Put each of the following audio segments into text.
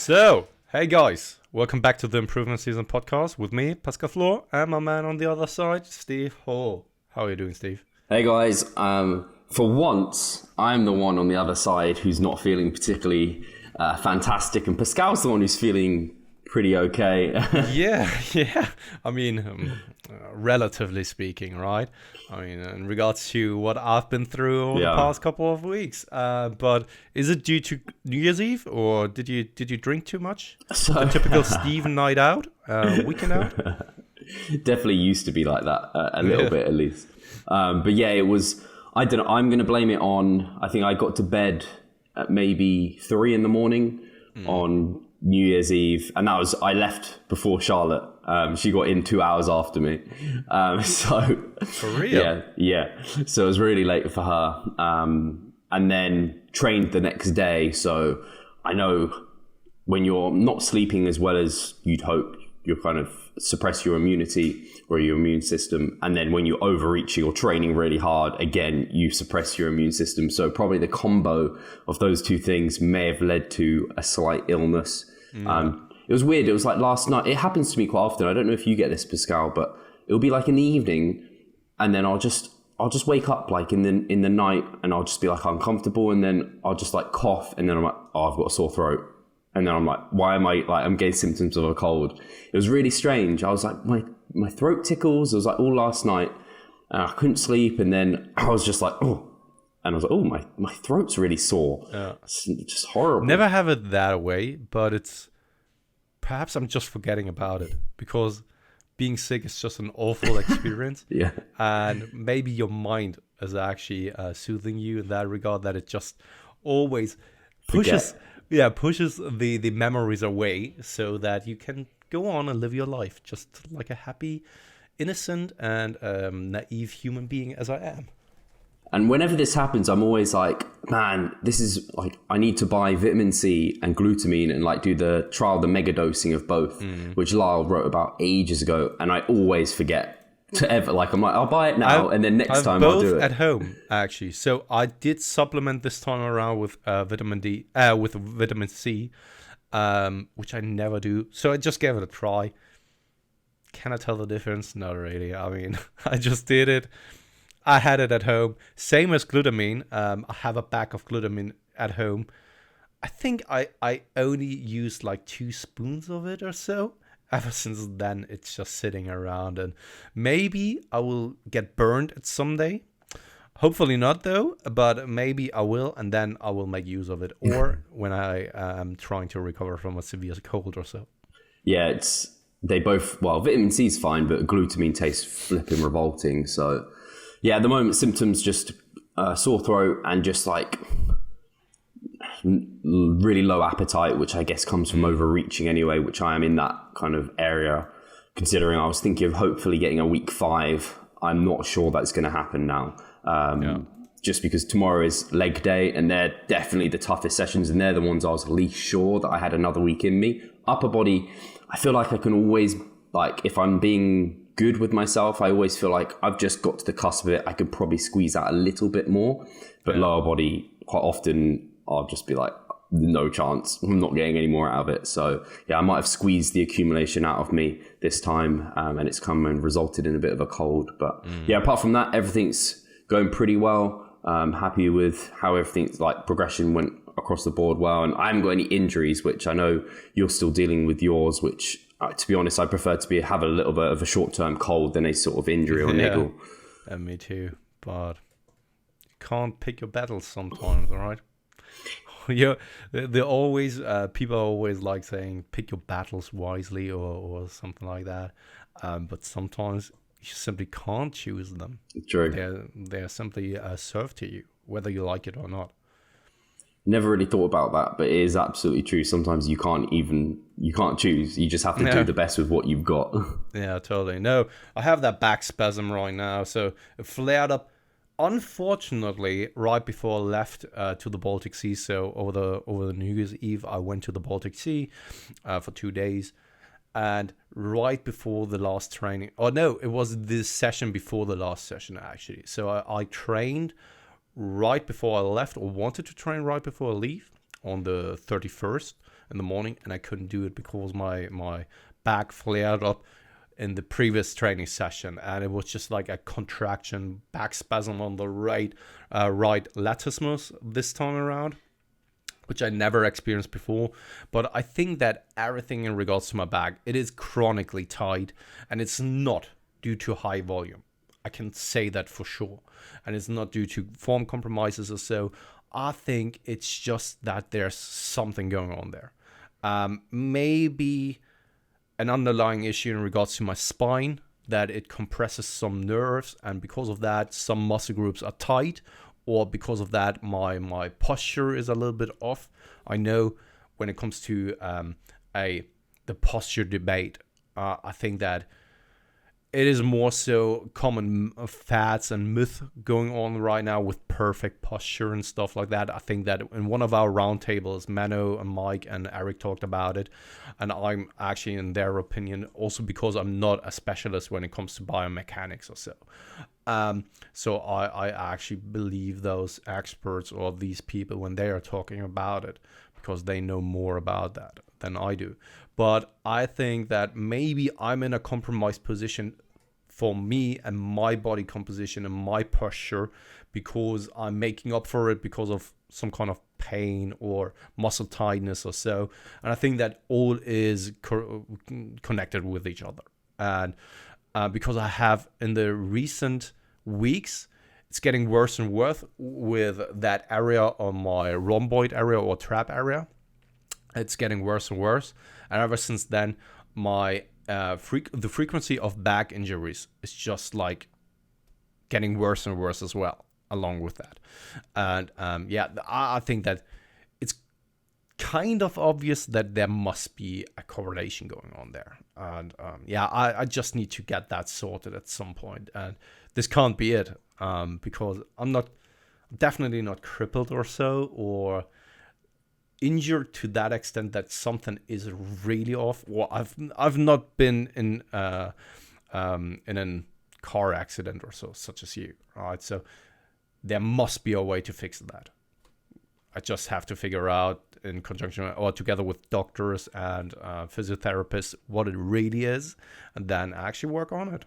So, hey guys, welcome back to the Improvement Season podcast with me, Pascal Floor, and my man on the other side, Steve Hall. How are you doing, Steve? Hey guys, for once, I'm the one on the other side who's not feeling particularly fantastic, and Pascal's the one who's feeling pretty okay. Yeah. I mean, relatively speaking, right? I mean, in regards to what I've been through over the past couple of weeks. But is it due to New Year's Eve, or did you drink too much? The typical Steve night out, weekend out? Definitely used to be like that, a little bit at least. But yeah, it was. I don't know. I'm going to blame it on. I think I got to bed at maybe 3 a.m. on New Year's Eve, and I left before Charlotte. She got in 2 hours after me. So for real? Yeah. So it was really late for her. And then trained the next day. So I know when you're not sleeping as well as you'd hope, you kind of suppress your immunity or your immune system. And then when you're overreaching or training really hard, again, you suppress your immune system. So probably the combo of those two things may have led to a slight illness. It was weird. It was like last night. It happens to me quite often. I don't know if you get this, Pascal, but it'll be like in the evening, and then I'll just wake up like in the night, and I'll just be like uncomfortable, and then I'll just like cough, and then I'm like, oh, I've got a sore throat. And then I'm like, why am I like, I'm getting symptoms of a cold. It was really strange. I was like, my throat tickles. It was like all last night, and I couldn't sleep. And then I was just like, oh, and I was like, oh, my throat's really sore. Yeah. It's just horrible. Never have it that way, but it's, perhaps I'm just forgetting about it, because being sick is just an awful experience. Yeah. And maybe your mind is actually soothing you in that regard, that it just always pushes the memories away so that you can go on and live your life just like a happy, innocent, and naive human being as I am. And whenever this happens, I'm always like, man, this is like, I need to buy vitamin C and glutamine and like do the mega dosing of both, which Lyle wrote about ages ago. And I always forget to ever, like, I'm like, I'll buy it now. And then next time I'll do it. Both at home, actually. So I did supplement this time around with with vitamin C, which I never do. So I just gave it a try. Can I tell the difference? Not really. I mean, I just did it. I had it at home. Same as glutamine. I have a bag of glutamine at home. I think I only used like 2 spoons of it or so. Ever since then, it's just sitting around. And maybe I will get burned someday. Hopefully not, though. But maybe I will. And then I will make use of it. Or when I am trying to recover from a severe cold or so. Yeah, vitamin C is fine, but glutamine tastes flipping revolting. So... yeah, at the moment, symptoms just sore throat and just like really low appetite, which I guess comes from overreaching anyway, which I am in that kind of area. Considering I was thinking of hopefully getting a week 5. I'm not sure that's going to happen now. Just because tomorrow is leg day and they're definitely the toughest sessions, and they're the ones I was least sure that I had another week in me. Upper body, I feel like I can always, like, if I'm being good with myself, I always feel like I've just got to the cusp of it. I could probably squeeze out a little bit more, but lower body, quite often I'll just be like, no chance. I'm not getting any more out of it. So yeah, I might have squeezed the accumulation out of me this time, and it's come and resulted in a bit of a cold. But yeah, apart from that, everything's going pretty well. I'm happy with how everything's like progression went across the board well, and I haven't got any injuries, which I know you're still dealing with yours, which to be honest, I prefer to have a little bit of a short-term cold than a sort of injury or niggle. And me too, but you can't pick your battles sometimes, all right? They're always, people are always like saying, pick your battles wisely or something like that. But sometimes you simply can't choose them. True. They're simply served to you, whether you like it or not. Never really thought about that, but it is absolutely true. Sometimes you can't choose. You just have to do the best with what you've got. Yeah, totally. No, I have that back spasm right now. So it flared up, unfortunately, right before I left to the Baltic Sea. So over the New Year's Eve, I went to the Baltic Sea for 2 days. And right before the last training, it was this session before the last session, actually. So I trained right before I left, or wanted to train right before I leave on the 31st in the morning, and I couldn't do it because my back flared up in the previous training session, and it was just like a contraction, back spasm on the right latissimus this time around, which I never experienced before. But I think that everything in regards to my back, it is chronically tight, and it's not due to high volume. I can say that for sure. And it's not due to form compromises or so. I think it's just that there's something going on there. Maybe an underlying issue in regards to my spine, that it compresses some nerves, and because of that, some muscle groups are tight, or because of that, my posture is a little bit off. I know when it comes to the posture debate, I think that it is more so common fads and myth going on right now with perfect posture and stuff like that. I think that in one of our roundtables, Mano and Mike and Eric talked about it, and I'm actually in their opinion, also because I'm not a specialist when it comes to biomechanics or so. So I actually believe those experts or these people when they are talking about it, because they know more about that than I do. But I think that maybe I'm in a compromised position for me and my body composition and my posture, because I'm making up for it because of some kind of pain or muscle tightness or so. And I think that all is connected with each other. And because I have in the recent weeks, it's getting worse and worse with that area on my rhomboid area or trap area. It's getting worse and worse. And ever since then, my the frequency of back injuries is just like getting worse and worse as well, along with that. And I think that it's kind of obvious that there must be a correlation going on there. And I just need to get that sorted at some point. And this can't be it, because I'm definitely not crippled or so, or injured to that extent that something is really off. Well, I've not been in a car accident or so, such as you, right? So there must be a way to fix that. I just have to figure out in conjunction or together with doctors and physiotherapists what it really is, and then actually work on it.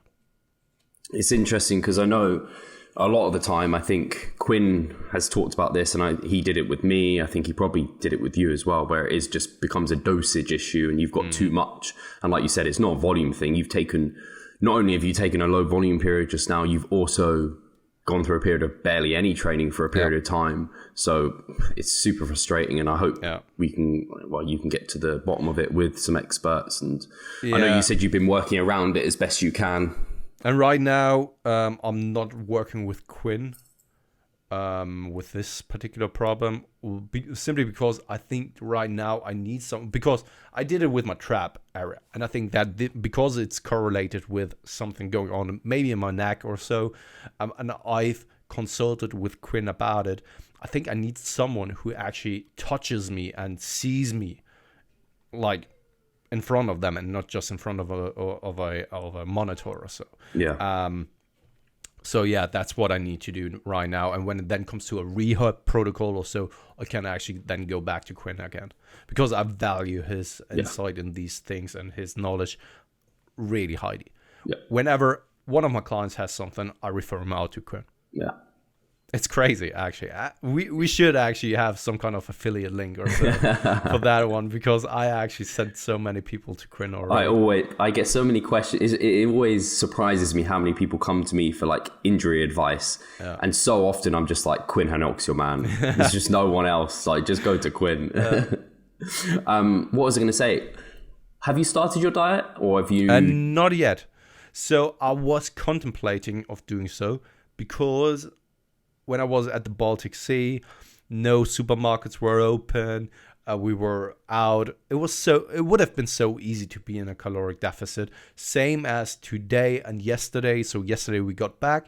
It's interesting because I know a lot of the time, I think Quinn has talked about this, and he did it with me. I think he probably did it with you as well, where it is just becomes a dosage issue and you've got too much. And like you said, it's not a volume thing. Not only have you taken a low volume period just now, you've also gone through a period of barely any training for a period of time. So it's super frustrating, and I hope you can get to the bottom of it with some experts. And I know you said you've been working around it as best you can. And right now, I'm not working with Quinn with this particular problem, simply because I think right now I need some, because I did it with my trap area. And I think that because it's correlated with something going on, maybe in my neck or so, and I've consulted with Quinn about it, I think I need someone who actually touches me and sees me like in front of them, and not just in front of a monitor or so. So that's what I need to do right now. And when it then comes to a rehab protocol or so, I can actually then go back to Quinn again, because I value his insight in these things and his knowledge really highly. Whenever one of my clients has something, I refer him out to Quinn. It's crazy, actually. We should actually have some kind of affiliate link or so for that one, because I actually sent so many people to Quinn already. I get so many questions. It always surprises me how many people come to me for like injury advice, and so often I'm just like, Quinn Hanock's your man. There's just no one else. Like, just go to Quinn. What was I going to say? Have you started your diet, or have you? Not yet. So I was contemplating of doing so, because when I was at the Baltic Sea, no supermarkets were open. We were out. It would have been so easy to be in a caloric deficit. Same as today and yesterday. So yesterday we got back,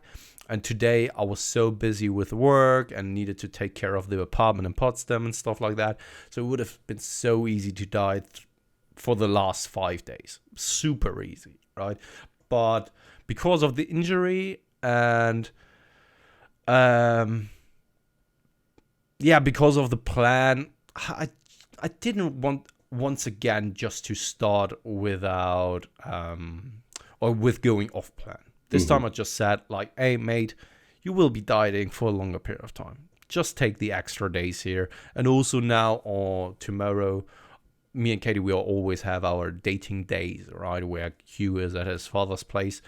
and today I was so busy with work and needed to take care of the apartment in Potsdam and stuff like that. So it would have been so easy to diet for the last 5 days. Super easy, right? But because of the injury and because of the plan, I didn't want once again, just to start without or with going off plan. This time I just said, like, hey, mate, you will be dieting for a longer period of time. Just take the extra days here. And also now or tomorrow, me and Katie, we'll always have our dating days, right? Where Hugh is at his father's place.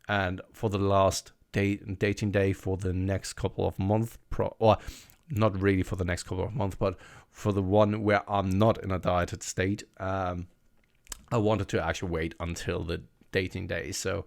And for the last dating day for the next couple of months, or not really for the next couple of months, but for the one where I'm not in a dieted state, I wanted to actually wait until the dating day. So,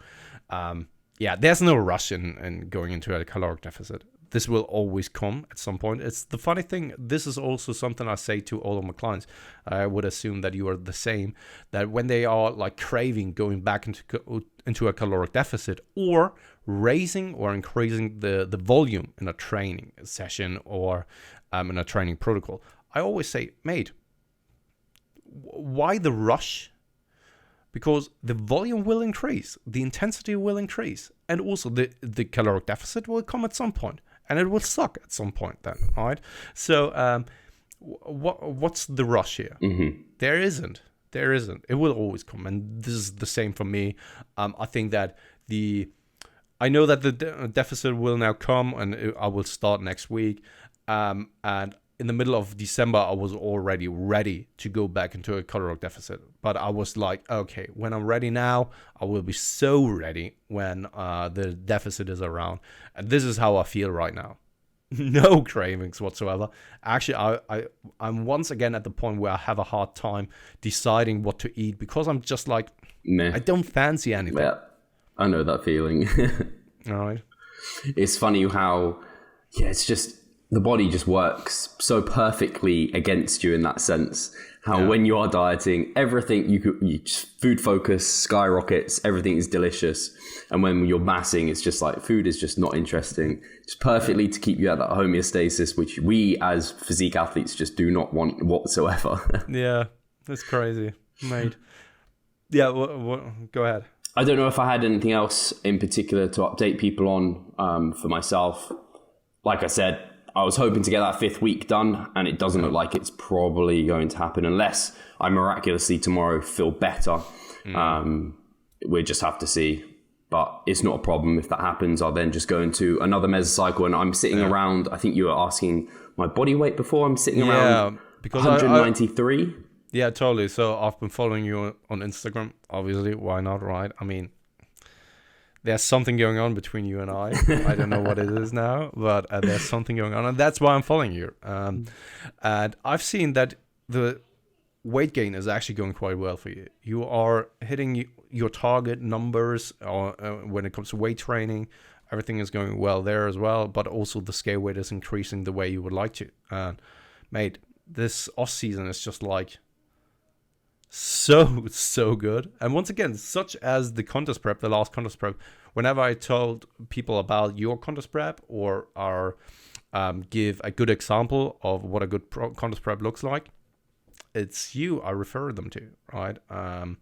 there's no rush in going into a caloric deficit. This will always come at some point. It's the funny thing. This is also something I say to all of my clients. I would assume that you are the same. That when they are like craving going back into a caloric deficit or raising or increasing the volume in a training session or in a training protocol, I always say, mate, why the rush? Because the volume will increase, the intensity will increase, and also the caloric deficit will come at some point. And it will suck at some point then, right? So what's the rush here? There isn't. It will always come. And this is the same for me. I think that I know that the deficit will now come, and I will start next week. And in the middle of December, I was already ready to go back into a caloric deficit. But I was like, okay, when I'm ready now, I will be so ready when the deficit is around. And this is how I feel right now. No cravings whatsoever. Actually, I'm once again at the point where I have a hard time deciding what to eat because I'm just like, meh. I don't fancy anything. Yeah, I know that feeling. All right. It's funny how, it's just, the body just works so perfectly against you in that sense. How when you are dieting, everything you just food focus skyrockets, everything is delicious. And when you're massing, it's just like food is just not interesting. It's perfectly to keep you at that homeostasis, which we as physique athletes just do not want whatsoever. Yeah, that's crazy, mate. Yeah, go ahead. I don't know if I had anything else in particular to update people on for myself. Like I said, I was hoping to get that 5th week done, and it doesn't look like it's probably going to happen unless I miraculously tomorrow feel better. We'll just have to see. But it's not a problem if that happens. I'll then just go into another mesocycle, and I'm sitting around, I think you were asking my body weight before. I'm sitting around because 193. Yeah, totally. So I've been following you on Instagram. Obviously, why not, right? I mean, there's something going on between you and I. I don't know what it is now, but there's something going on, and that's why I'm following you. And I've seen that the weight gain is actually going quite well for you. You are hitting your target numbers when it comes to weight training. Everything is going well there as well, but also the scale weight is increasing the way you would like to. Mate, this off season is just like so good. And once again, such as the contest prep, the last contest prep, whenever I told people about your contest prep or give a good example of what a good contest prep looks like, it's you I refer them to, right? And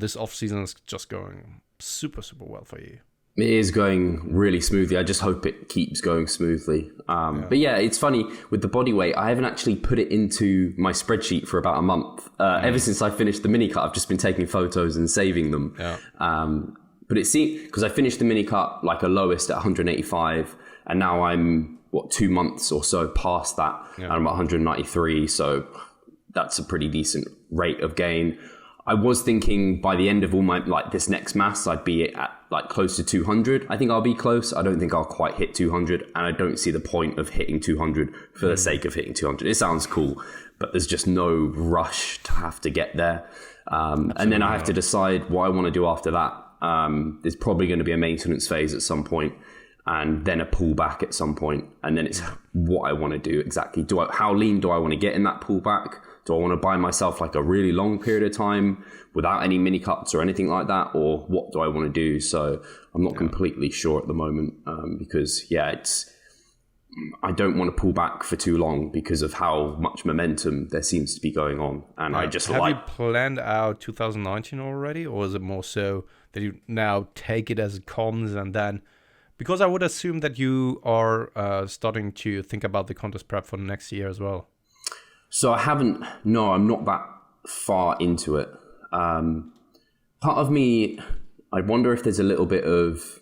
this off season is just going super well for you. It is going really smoothly. I just hope it keeps going smoothly. But yeah, it's funny with the body weight. I haven't actually put it into my spreadsheet for about a month. Ever since I finished the mini cut, I've just been taking photos and saving them. Yeah. But it seemed, because I finished the mini cut like a lowest at 185, and now I'm 2 months or so past that, and I'm at 193. So that's a pretty decent rate of gain. I was thinking by the end of all my, this next mass, I'd be at close to 200. I think I'll be close. I don't think I'll quite hit 200. And I don't see the point of hitting 200 for the sake of hitting 200. It sounds cool, but there's just no rush to have to get there. And then I have to decide what I want to do after that. There's probably going to be a maintenance phase at some point, and then a pullback at some point. And then it's what I want to do exactly. How lean do I want to get in that pullback? Do I want to buy myself a really long period of time without any mini cuts or anything like that? Or what do I want to do? So I'm not completely sure at the moment because, I don't want to pull back for too long because of how much momentum there seems to be going on. And I just Have you planned out 2019 already? Or is it more so that you now take it as it comes and then... Because I would assume that you are starting to think about the contest prep for next year as well. So I'm not that far into it. Part of me, I wonder if there's a little bit of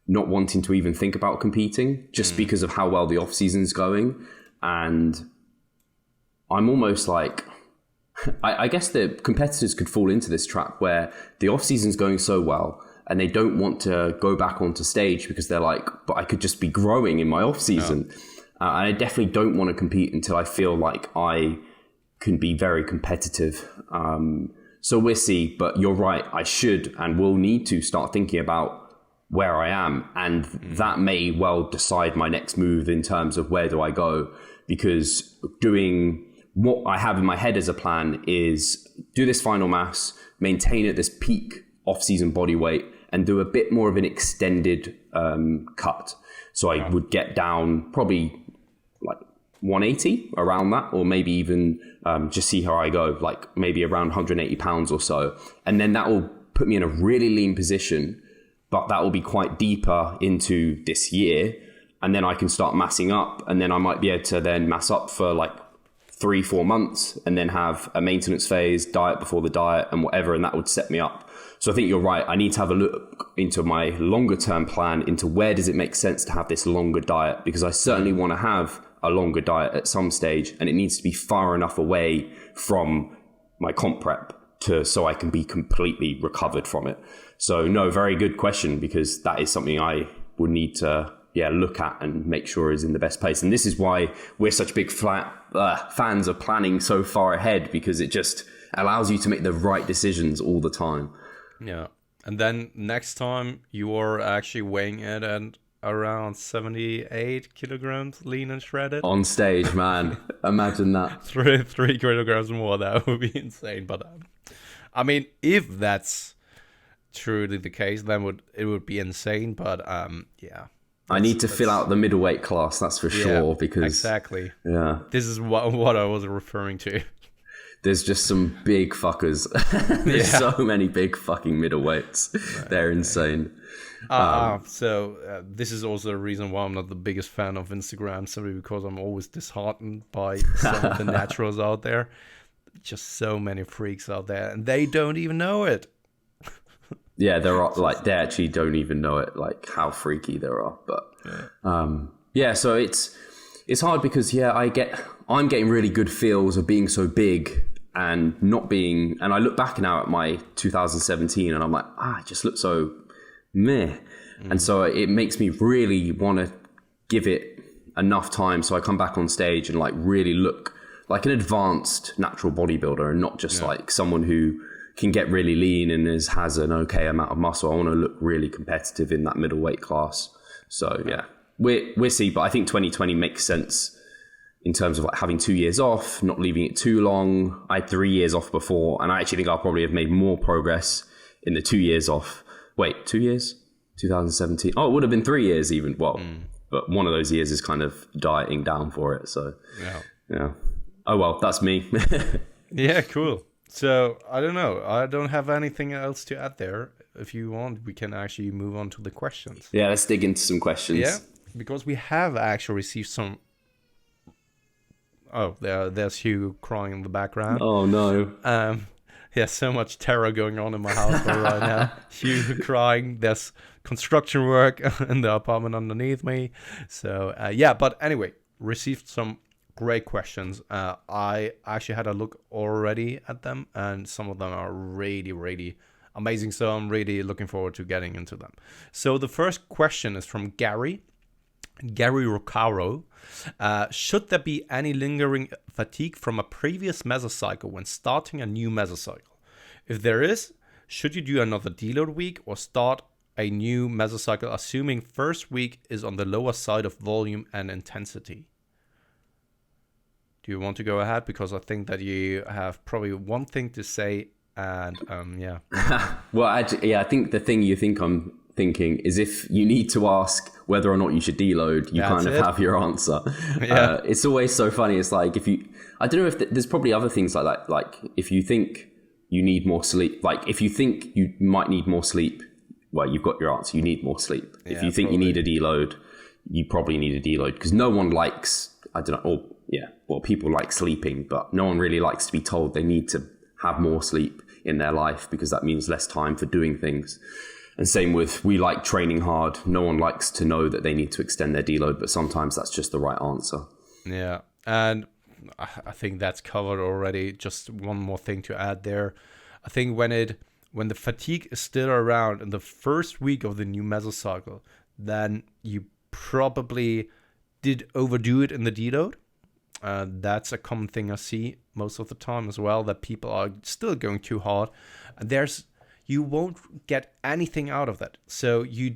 not wanting to even think about competing just because of how well the off season's going. And I'm almost like, I guess the competitors could fall into this trap where the off season's going so well and they don't want to go back onto stage because they're like, but I could just be growing in my off season. Yeah. And I definitely don't want to compete until I feel like I can be very competitive. So we'll see, but you're right. I should and will need to start thinking about where I am. And that may well decide my next move in terms of where do I go, because doing what I have in my head as a plan is do this final mass, maintain at this peak off-season body weight, and do a bit more of an extended cut. So I would get down probably like 180 around that, or maybe even just see how I go, like maybe around 180 pounds or so. And then that will put me in a really lean position, but that will be quite deeper into this year. And then I can start massing up, and then I might be able to then mass up for like 3-4 months and then have a maintenance phase, diet before the diet and whatever, and that would set me up. So I think you're right. I need to have a look into my longer term plan, into where does it make sense to have this longer diet, because I certainly want to have a longer diet at some stage, and it needs to be far enough away from my comp prep so I can be completely recovered from it. So no, very good question, because that is something I would need to look at and make sure is in the best place. And this is why we're such big fans of planning so far ahead, because it just allows you to make the right decisions all the time. Yeah. And then next time you are actually weighing it at around 78 kilograms lean and shredded. On stage, man. Imagine that. 3 kilograms more, that would be insane. But I mean, if that's truly the case, then it would be insane. But yeah. I need to fill out the middleweight class, that's for sure. Because exactly. Yeah. This is what I was referring to. There's just some big fuckers. There's so many big fucking middleweights. Right. They're insane. So this is also a reason why I'm not the biggest fan of Instagram, simply because I'm always disheartened by some of the naturals out there. Just so many freaks out there, and they don't even know it. Yeah, there are, like, they actually don't even know it, like how freaky there are. But so it's hard because I'm getting really good feels of being so big and not being, and I look back now at my 2017 and I'm like, I just look so meh. And so it makes me really want to give it enough time so I come back on stage and like really look like an advanced natural bodybuilder, and not just like someone who can get really lean and has an okay amount of muscle. I want to look really competitive in that middleweight class. So we'll see, but I think 2020 makes sense in terms of like having 2 years off, not leaving it too long. I had 3 years off before, and I actually think I'll probably have made more progress in the 2 years off. Wait, 2 years? 2017. Oh, it would have been 3 years even. Well, but one of those years is kind of dieting down for it. So yeah. Oh well, that's me. Yeah, cool. So I don't know. I don't have anything else to add there. If you want, we can actually move on to the questions. Yeah, let's dig into some questions. Yeah, because we have actually received some. Oh, there's Hugh crying in the background. Oh no. So much terror going on in my house right now. Hugh crying. There's construction work in the apartment underneath me. So but anyway, received some great questions. I actually had a look already at them, and some of them are really, really amazing. So I'm really looking forward to getting into them. So the first question is from Gary Rocaro. Should there be any lingering fatigue from a previous mesocycle when starting a new mesocycle? If there is, should you do another deload week or start a new mesocycle, assuming first week is on the lower side of volume and intensity? Do you want to go ahead? Because I think that you have probably one thing to say, and Well, actually, I think the thing you think I'm thinking is if you need to ask whether or not you should deload, you kind of have your answer. It's always so funny. It's like I don't know if there's probably other things like that. Like if you think you need more sleep, like if you think you might need more sleep, well, you've got your answer. You need more sleep. If you think you need a deload, you probably need a deload, because no one likes, I don't know, or yeah, well, people like sleeping, but no one really likes to be told they need to have more sleep in their life because that means less time for doing things. And same with, we like training hard. No one likes to know that they need to extend their deload, but sometimes that's just the right answer. Yeah, and I think that's covered already. Just one more thing to add there. I think when the fatigue is still around in the first week of the new mesocycle, then you probably did overdo it in the deload. That's a common thing I see most of the time as well, that people are still going too hard. You won't get anything out of that. So you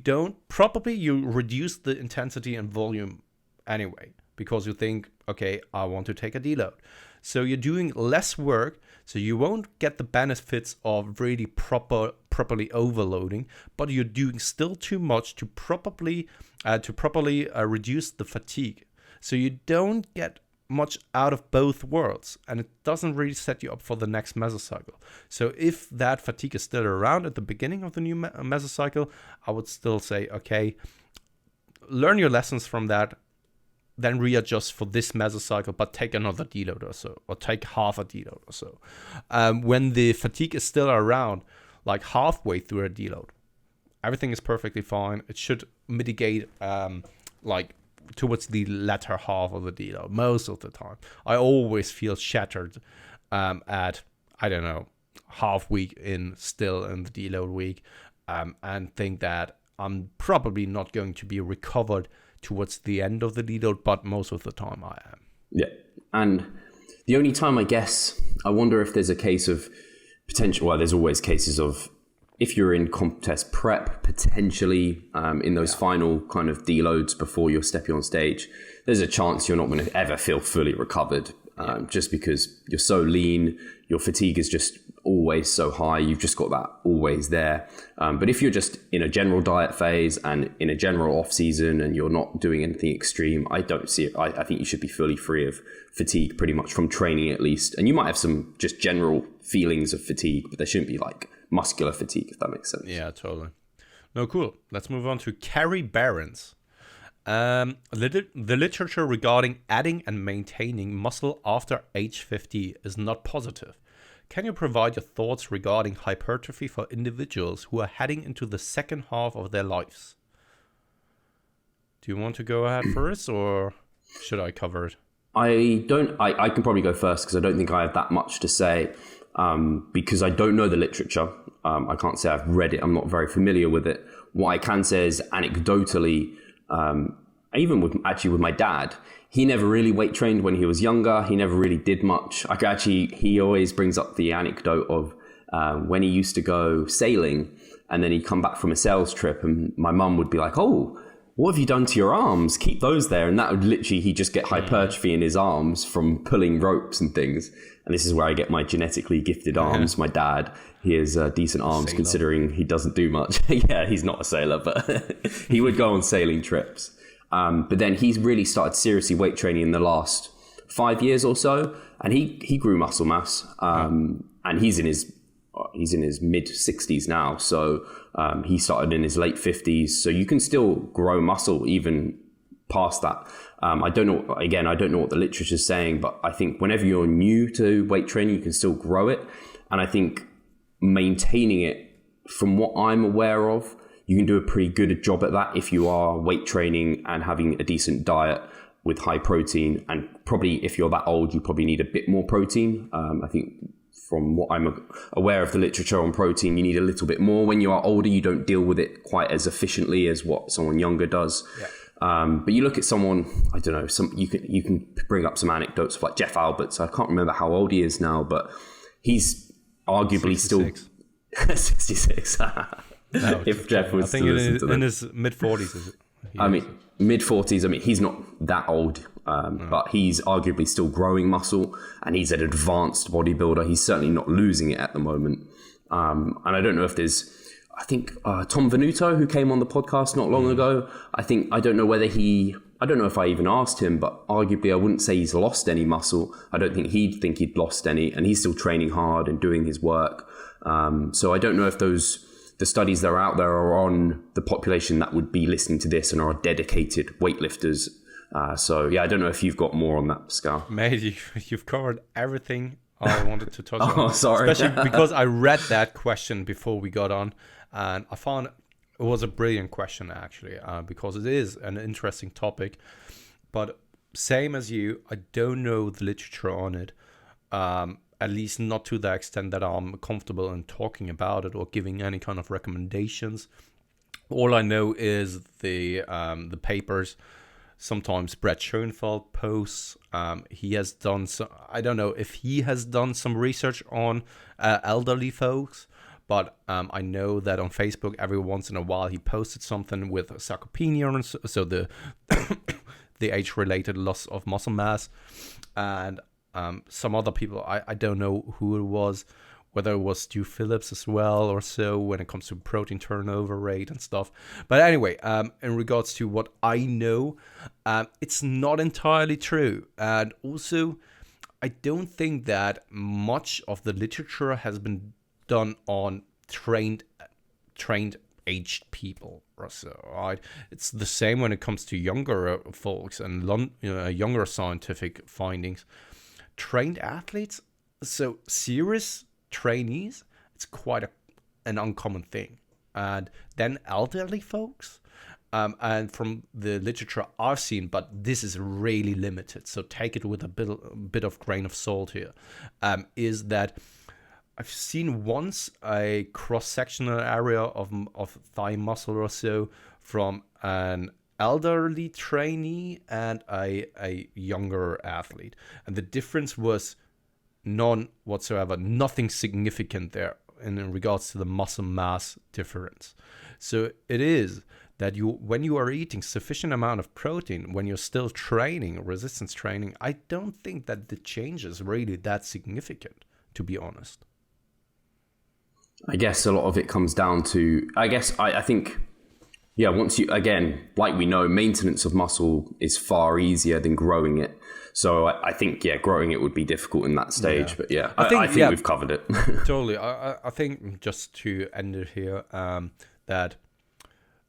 reduce the intensity and volume anyway, because you think, okay, I want to take a deload. So you're doing less work, so you won't get the benefits of really properly overloading, but you're doing still too much to properly reduce the fatigue. So you don't get much out of both worlds, and it doesn't really set you up for the next mesocycle. So if that fatigue is still around at the beginning of the new mesocycle, I would still say, okay, learn your lessons from that, then readjust for this mesocycle, but take another deload or so, or take half a deload or so. When the fatigue is still around, like halfway through a deload, everything is perfectly fine. It should mitigate towards the latter half of the deload most of the time. I always feel shattered at, I don't know, half week still in the deload week, and think that I'm probably not going to be recovered towards the end of the deload, but most of the time I am. Yeah, and the only time, I guess, I wonder if there's a case of potential, well, there's always cases of, if you're in contest prep, potentially in those final kind of deloads before you're stepping on stage, there's a chance you're not going to ever feel fully recovered, just because you're so lean, your fatigue is just always so high, you've just got that always there. But if you're just in a general diet phase and in a general off season and you're not doing anything extreme, I don't see it. I think you should be fully free of fatigue pretty much from training at least. And you might have some just general feelings of fatigue, but there shouldn't be like muscular fatigue, if that makes sense. Yeah, totally. No, cool. Let's move on to Carrie Barron's. The literature regarding adding and maintaining muscle after age 50 is not positive. Can you provide your thoughts regarding hypertrophy for individuals who are heading into the second half of their lives? Do you want to go ahead first, or should I cover it? I can probably go first because I don't think I have that much to say. Because I don't know the literature. I can't say I've read it. I'm not very familiar with it. What I can say is anecdotally, even with my dad, he never really weight trained when he was younger. He never really did much. He always brings up the anecdote of when he used to go sailing and then he'd come back from a sales trip and my mum would be like, oh, what have you done to your arms? Keep those there. And that would literally, he'd just get hypertrophy in his arms from pulling ropes and things. And this is where I get my genetically gifted arms. My dad, he has decent arms considering he doesn't do much. Yeah, he's not a sailor, but he would go on sailing trips. But then he's really started seriously weight training in the last 5 years or so. And he grew muscle mass. And he's in his mid 60s now. So he started in his late 50s. So you can still grow muscle even past that. I don't know what the literature is saying, but I think whenever you're new to weight training, you can still grow it. And I think maintaining it, from what I'm aware of, you can do a pretty good job at that if you are weight training and having a decent diet with high protein. And probably if you're that old, you probably need a bit more protein. I think from what I'm aware of the literature on protein, you need a little bit more. When you are older, you don't deal with it quite as efficiently as what someone younger does. Yeah. But you look at someone, I don't know, you can bring up some anecdotes of like Jeff Alberts. I can't remember how old he is now, but he's arguably 66. Still 66. No, if Jeff was, I think in his mid 40s. Mid 40s. I mean, he's not that old, but he's arguably still growing muscle, and he's an advanced bodybuilder. He's certainly not losing it at the moment. And I don't know if there's. I think Tom Venuto, who came on the podcast not long ago, I don't know if I even asked him, but arguably I wouldn't say he's lost any muscle. I don't think he'd lost any, and he's still training hard and doing his work. So I don't know if the studies that are out there are on the population that would be listening to this and are dedicated weightlifters. So yeah, I don't know if you've got more on that, Pascal. Mate, you've covered everything I wanted to touch on. Oh, sorry. Especially because I read that question before we got on, and I found it was a brilliant question, actually, because it is an interesting topic. But same as you, I don't know the literature on it, at least not to the extent that I'm comfortable in talking about it or giving any kind of recommendations. All I know is the papers. Sometimes Brett Schoenfeld posts. He has done some. I don't know if he has done some research on elderly folks, but I know that on Facebook every once in a while he posted something with sarcopenia, so the the age-related loss of muscle mass, and some other people. I don't know who it was, whether it was Stu Phillips as well or so, when it comes to protein turnover rate and stuff. But anyway, in regards to what I know, it's not entirely true. And also, I don't think that much of the literature has been done on trained aged people or so, right? It's the same when it comes to younger folks and younger scientific findings. Trained athletes, so serious trainees, it's quite an uncommon thing. And then elderly folks, and from the literature I've seen, but this is really limited, so take it with a bit of grain of salt here, is that I've seen once a cross-sectional area of thigh muscle or so from an elderly trainee and a younger athlete, and the difference was none whatsoever, nothing significant there in regards to the muscle mass difference. So it is that when you are eating sufficient amount of protein, when you're still training, resistance training, I don't think that the change is really that significant, to be honest. I guess a lot of it comes down to, I think, yeah, once you, again, like we know, maintenance of muscle is far easier than growing it. So I think, yeah, growing it would be difficult in that stage. Yeah. But yeah, I think we've covered it. Totally. I think just to end it here, that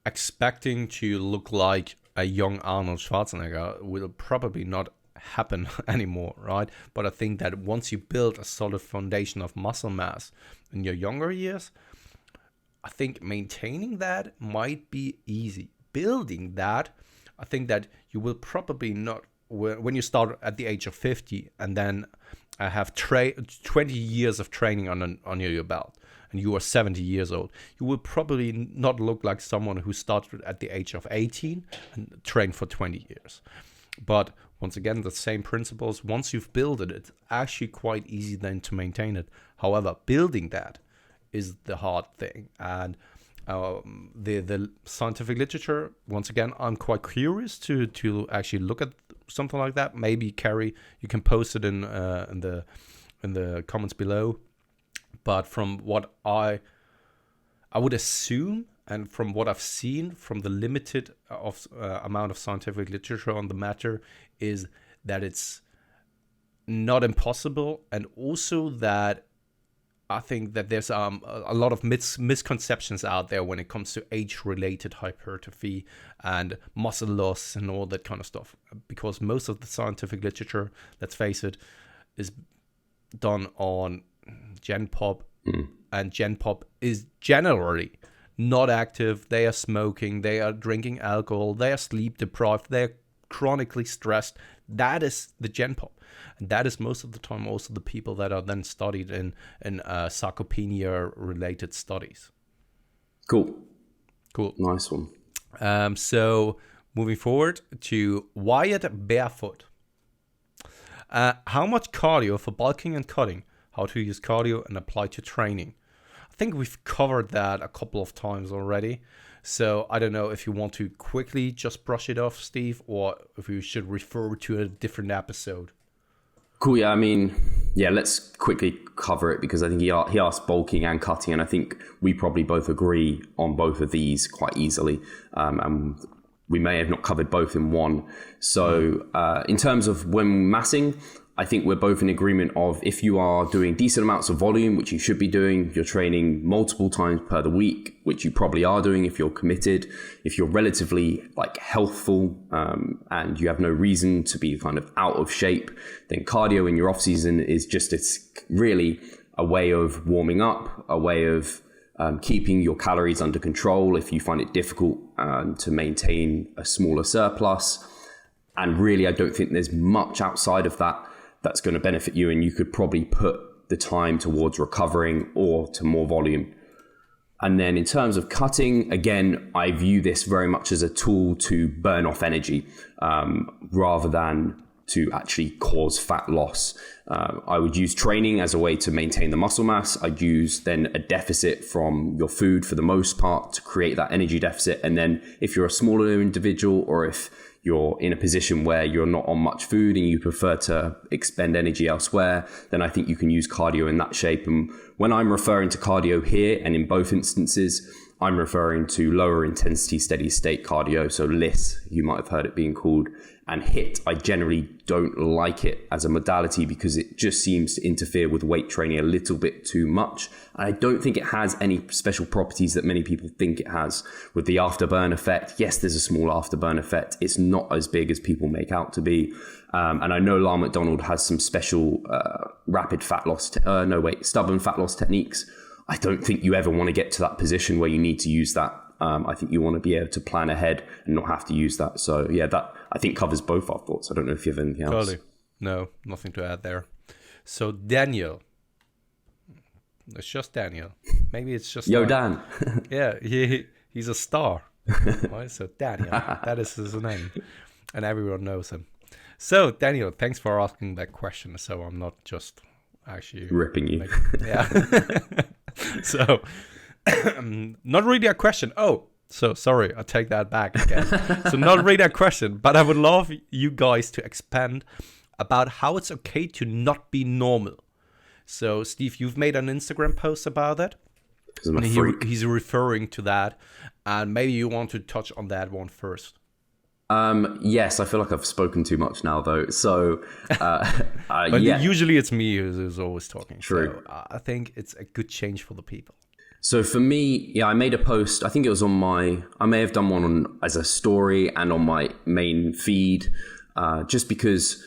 expecting to look like a young Arnold Schwarzenegger will probably not happen anymore, right? But I think that once you build a solid foundation of muscle mass in your younger years, I think maintaining that might be easy. Building that, I think that you will probably not, when you start at the age of 50 and then have 20 years of training on your belt, and you are 70 years old, you will probably not look like someone who started at the age of 18 and trained for 20 years. But once again, the same principles. Once you've built it, it's actually quite easy then to maintain it. However, building that is the hard thing. And the scientific literature, once again, I'm quite curious to actually look at something like that. Maybe Carrie, you can post it in the comments below. But from what I would assume, and from what I've seen from the limited amount of scientific literature on the matter, is that it's not impossible, and also that I think that there's a lot of misconceptions out there when it comes to age-related hypertrophy and muscle loss and all that kind of stuff. Because most of the scientific literature, let's face it, is done on Gen Pop, and Gen Pop is generally not active. They are smoking, they are drinking alcohol, they are sleep deprived, they're chronically stressed. That is the Gen Pop. And that is most of the time also the people that are then studied in sarcopenia related studies. Cool. Nice one. So moving forward to Wyatt Barefoot. How much cardio for bulking and cutting? How to use cardio and apply to training? I think we've covered that a couple of times already. So I don't know if you want to quickly just brush it off, Steve, or if you should refer to a different episode. Cool. Yeah, I mean, yeah, let's quickly cover it because I think he asked bulking and cutting, and I think we probably both agree on both of these quite easily. And we may have not covered both in one. So in terms of when massing, I think we're both in agreement of if you are doing decent amounts of volume, which you should be doing, if you're training multiple times per the week, which you probably are doing if you're committed, if you're relatively like healthful and you have no reason to be kind of out of shape, then cardio in your off season is just, it's really a way of warming up, a way of keeping your calories under control if you find it difficult to maintain a smaller surplus. And really, I don't think there's much outside of that that's going to benefit you, and you could probably put the time towards recovering or to more volume. And then in terms of cutting, again, I view this very much as a tool to burn off energy rather than to actually cause fat loss. I would use training as a way to maintain the muscle mass. I'd use then a deficit from your food for the most part to create that energy deficit. And then if you're a smaller individual, or if you're in a position where you're not on much food and you prefer to expend energy elsewhere, then I think you can use cardio in that shape. And when I'm referring to cardio here, and in both instances, I'm referring to lower intensity steady state cardio, so LISS, you might have heard it being called, and HIIT. I generally don't like it as a modality because it just seems to interfere with weight training a little bit too much. I don't think it has any special properties that many people think it has with the afterburn effect. Yes, there's a small afterburn effect. It's not as big as people make out to be. And I know Lyle McDonald has some special stubborn fat loss techniques. I don't think you ever want to get to that position where you need to use that. I think you want to be able to plan ahead and not have to use that. So yeah, that I think covers both our thoughts. I don't know if you have anything else. Totally. No, nothing to add there. So Daniel, it's just Daniel. Maybe it's just Yo, Dan. Yeah, he's a star. Right? So Daniel, that is his name, and everyone knows him. So Daniel, thanks for asking that question. So I'm not just actually ripping you. Yeah. So. Not really a question. Oh, so sorry, I take that back again. So not really a question, but I would love you guys to expand about how it's okay to not be normal. So Steve, you've made an Instagram post about that. I'm a freak. He's referring to that, and maybe you want to touch on that one first. Yes, I feel like I've spoken too much now, though. So, but usually it's me who's always talking. True. So I think it's a good change for the people. So for me, I made a post. I think it was I may have done one as a story and on my main feed, just because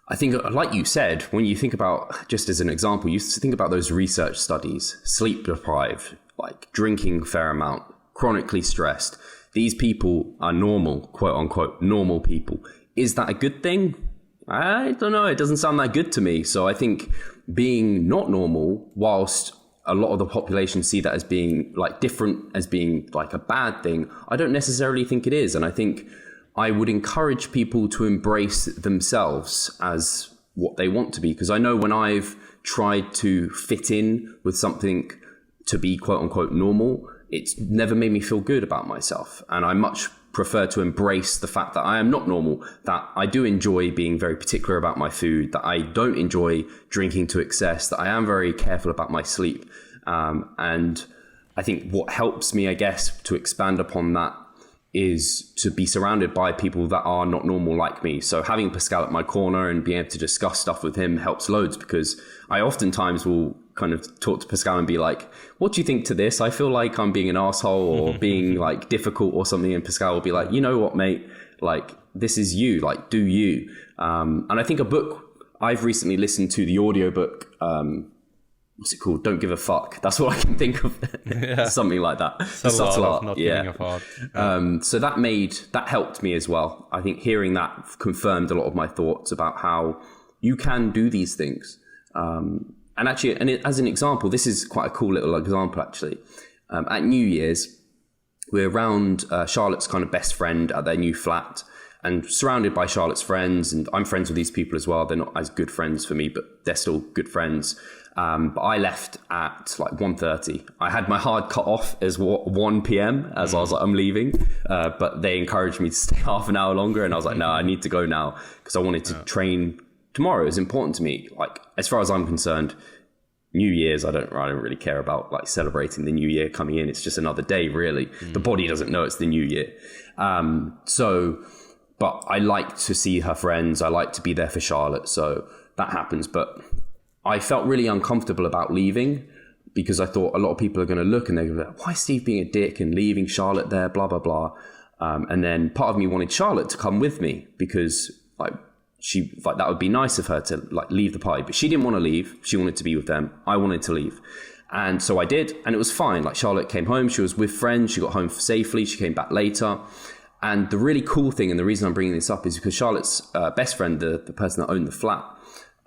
I think, like you said, when you think about, just as an example, you think about those research studies, sleep deprived, like drinking a fair amount, chronically stressed. These people are normal, quote unquote, normal people. Is that a good thing? I don't know. It doesn't sound that good to me. So I think being not normal, whilst a lot of the population see that as being like different, as being like a bad thing, I don't necessarily think it is. And I think I would encourage people to embrace themselves as what they want to be. Because I know when I've tried to fit in with something to be quote unquote normal, it's never made me feel good about myself. And I much prefer to embrace the fact that I am not normal, that I do enjoy being very particular about my food, that I don't enjoy drinking to excess, that I am very careful about my sleep. And I think what helps me, I guess, to expand upon that is to be surrounded by people that are not normal like me. So having Pascal at my corner and being able to discuss stuff with him helps loads, because I oftentimes will kind of talk to Pascal and be like, what do you think to this? I feel like I'm being an asshole or being like difficult or something. And Pascal will be like, you know what, mate, like this is you, like do you. And I think a book I've recently listened to, the audiobook, what's it called? Don't Give a Fuck. That's what I can think of. Yeah. Something like that. Subtle art of not giving a fuck. So that helped me as well. I think hearing that confirmed a lot of my thoughts about how you can do these things. And actually, as an example, this is quite a cool little example, actually. At New Year's, we're around Charlotte's kind of best friend at their new flat and surrounded by Charlotte's friends. And I'm friends with these people as well. They're not as good friends for me, but they're still good friends. But I left at like 1:30. I had my hard cut off as 1 p.m. as I was like, I'm leaving. But they encouraged me to stay half an hour longer. And I was like, no, I need to go now because I wanted to train tomorrow. Is important to me. Like, as far as I'm concerned, New Year's, I don't really care about like celebrating the new year coming in. It's just another day, really. The body doesn't know it's the new year. But I like to see her friends. I like to be there for Charlotte. So that happens. But I felt really uncomfortable about leaving because I thought a lot of people are going to look and they're going to be like, why is Steve being a dick and leaving Charlotte there, blah, blah, blah. And then part of me wanted Charlotte to come with me because like that would be nice of her to like leave the party, but she didn't want to leave. She wanted to be with them. I wanted to leave. And so I did, and it was fine. Like Charlotte came home, she was with friends, she got home safely, she came back later. And the really cool thing, and the reason I'm bringing this up is because Charlotte's best friend, the person that owned the flat,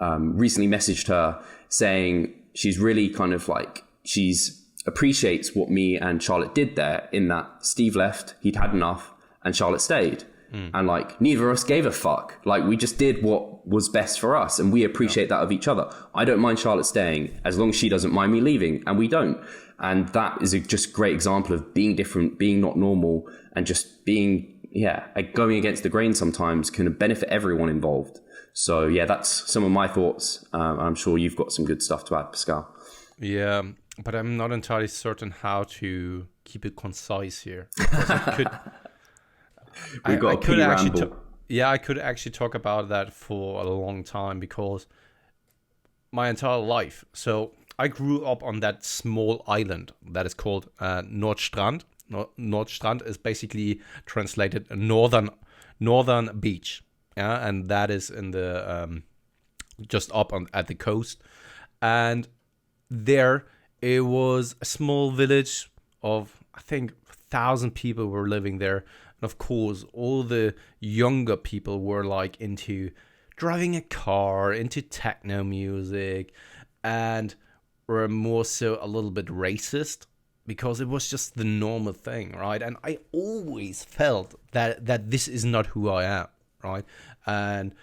recently messaged her saying she's really kind of like, she's appreciates what me and Charlotte did there in that Steve left, he'd had enough, and Charlotte stayed. And like, neither of us gave a fuck. Like, we just did what was best for us, and we appreciate that of each other. I don't mind Charlotte staying as long as she doesn't mind me leaving, and we don't. And that is a just great example of being different, being not normal, and just being, like going against the grain sometimes can benefit everyone involved. So yeah, that's some of my thoughts. I'm sure you've got some good stuff to add, Pascal. Yeah, but I'm not entirely certain how to keep it concise here. I could... We've got a pretty ramble. I could actually talk about that for a long time because my entire life. So I grew up on that small island that is called Nordstrand. Nordstrand is basically translated northern beach. Yeah, and that is in the just up at the coast. And there it was a small village of, I think, 1,000 people were living there. And of course, all the younger people were like into driving a car, into techno music, and were more so a little bit racist because it was just the normal thing, right? And I always felt that this is not who I am, right? And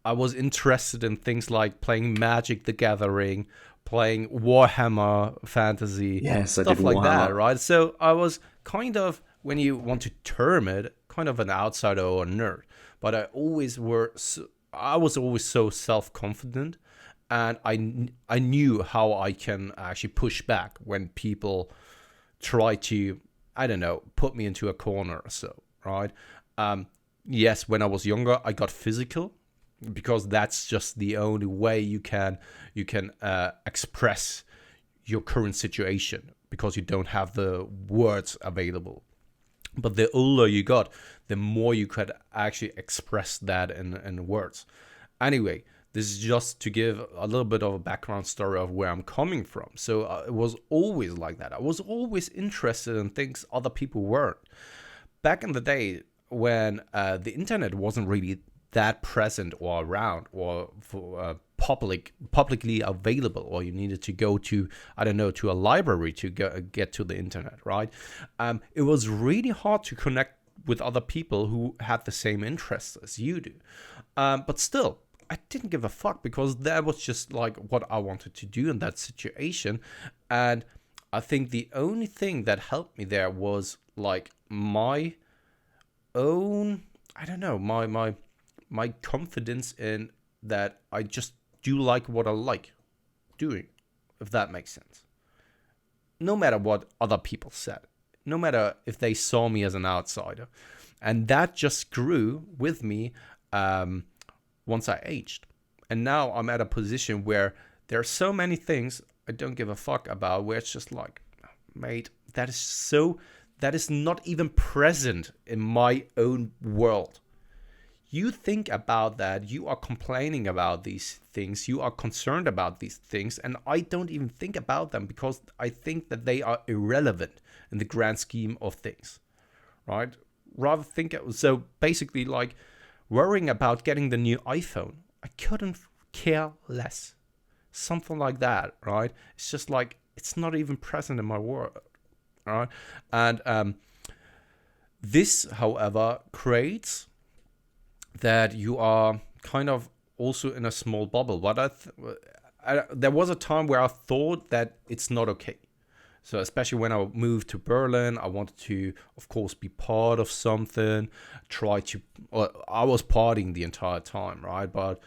I was interested in things like playing Magic the Gathering, playing Warhammer Fantasy, stuff like that, right? So I was kind of, when you want to term it, kind of an outsider or a nerd. But I was always so self-confident, and I knew how I can actually push back when people try to, I don't know, put me into a corner or so, right? Yes, when I was younger, I got physical because that's just the only way you can express your current situation because you don't have the words available. But the older you got, the more you could actually express that in words. Anyway, this is just to give a little bit of a background story of where I'm coming from. So it was always like that. I was always interested in things other people weren't. Back in the day when the internet wasn't really that present or around or for publicly available, or you needed to go to, I don't know, to a library to get to the internet, right? It was really hard to connect with other people who had the same interests as you do. But still, I didn't give a fuck because that was just like what I wanted to do in that situation. And I think the only thing that helped me there was like my own, I don't know, my confidence in that I just do like what I like doing, if that makes sense. No matter what other people said, no matter if they saw me as an outsider. And that just grew with me once I aged. And now I'm at a position where there are so many things I don't give a fuck about, where it's just like, mate, that is not even present in my own world. You think about that, you are complaining about these things, you are concerned about these things, and I don't even think about them because I think that they are irrelevant in the grand scheme of things, right? Rather think, so basically like worrying about getting the new iPhone, I couldn't care less. Something like that, right? It's just like, it's not even present in my world, right? And this, however, creates that you are kind of also in a small bubble. But there was a time where I thought that it's not okay. So especially when I moved to Berlin, I wanted to, of course, be part of something, I was partying the entire time, right? But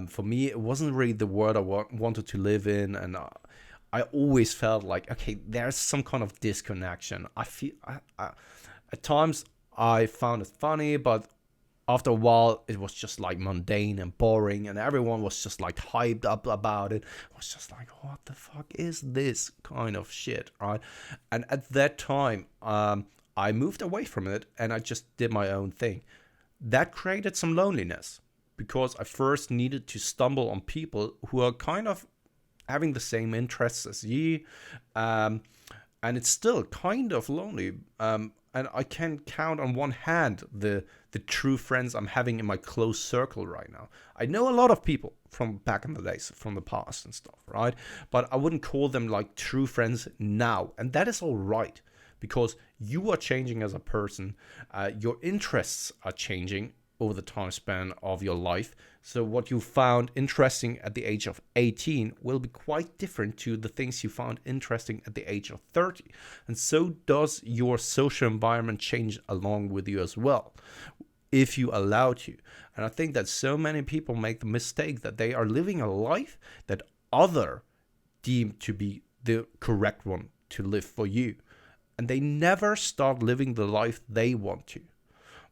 for me, it wasn't really the world I wanted to live in. And I always felt like, okay, there's some kind of disconnection. I feel, at times I found it funny, but after a while, it was just like mundane and boring, and everyone was just like hyped up about it. It was just like, what the fuck is this kind of shit, right? And at that time, I moved away from it, and I just did my own thing. That created some loneliness, because I first needed to stumble on people who are kind of having the same interests as you, and it's still kind of lonely. And I can count on one hand the true friends I'm having in my close circle right now. I know a lot of people from back in the days, from the past and stuff, right? But I wouldn't call them like true friends now. And that is all right, because you are changing as a person. Your interests are changing over the time span of your life. So what you found interesting at the age of 18 will be quite different to the things you found interesting at the age of 30. And so does your social environment change along with you as well, if you allow to. And I think that so many people make the mistake that they are living a life that other deem to be the correct one to live for you. And they never start living the life they want to.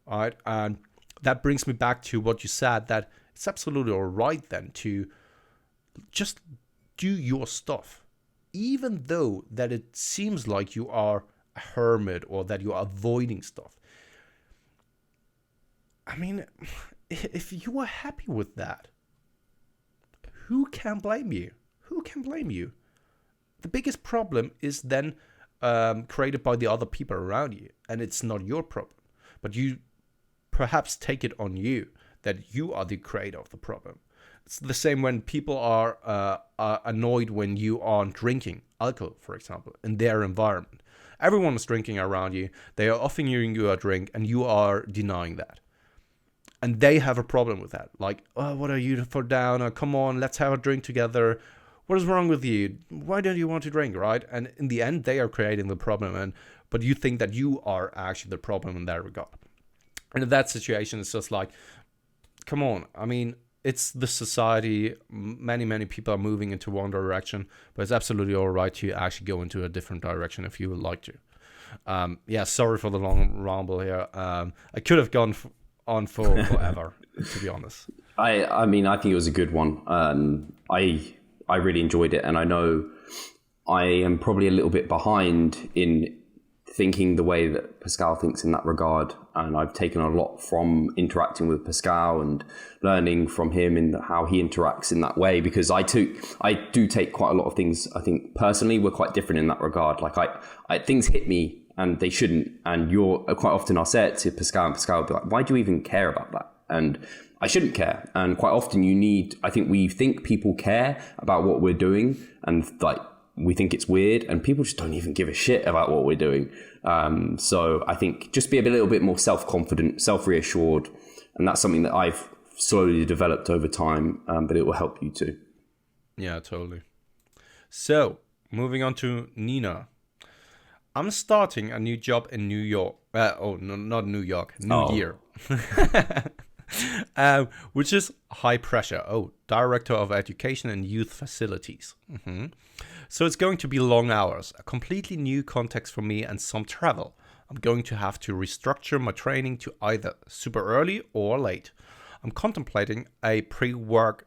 All right. And that brings me back to what you said, that it's absolutely all right then to just do your stuff, even though that it seems like you are a hermit or that you are avoiding stuff. I mean, if you are happy with that, who can blame you? Who can blame you? The biggest problem is then created by the other people around you, and it's not your problem, but you perhaps take it on you that you are the creator of the problem. It's the same when people are annoyed when you aren't drinking alcohol, for example, in their environment. Everyone is drinking around you. They are offering you a drink, and you are denying that. And they have a problem with that. Like, oh, what are you for down? Oh, come on, let's have a drink together. What is wrong with you? Why don't you want to drink, right? And in the end, they are creating the problem, but you think that you are actually the problem in that regard. And in that situation, it's just like, come on. I mean, it's the society. Many people are moving into one direction, but it's absolutely all right to actually go into a different direction if you would like to. Sorry for the long ramble here. I could have gone on for forever, to be honest. I mean, I think it was a good one. I really enjoyed it, and I know I am probably a little bit behind in thinking the way that Pascal thinks in that regard, and I've taken a lot from interacting with Pascal and learning from him in how he interacts in that way, because I do take quite a lot of things. I think personally we're quite different in that regard. Like I things hit me and they shouldn't, and quite often I'll say it to Pascal, and Pascal will be like, why do you even care about that? And I shouldn't care. And quite often I think we think people care about what we're doing, and like we think it's weird, and people just don't even give a shit about what we're doing. So I think just be a little bit more self-confident, self-reassured, and that's something that I've slowly developed over time, but it will help you too. Yeah, totally. So moving on to Nina. I'm starting a new job in New York. Not New York, New Year. Which is high pressure. Director of Education and Youth Facilities. Mm-hmm. So it's going to be long hours, a completely new context for me, and some travel. I'm going to have to restructure my training to either super early or late. I'm contemplating a pre-workout,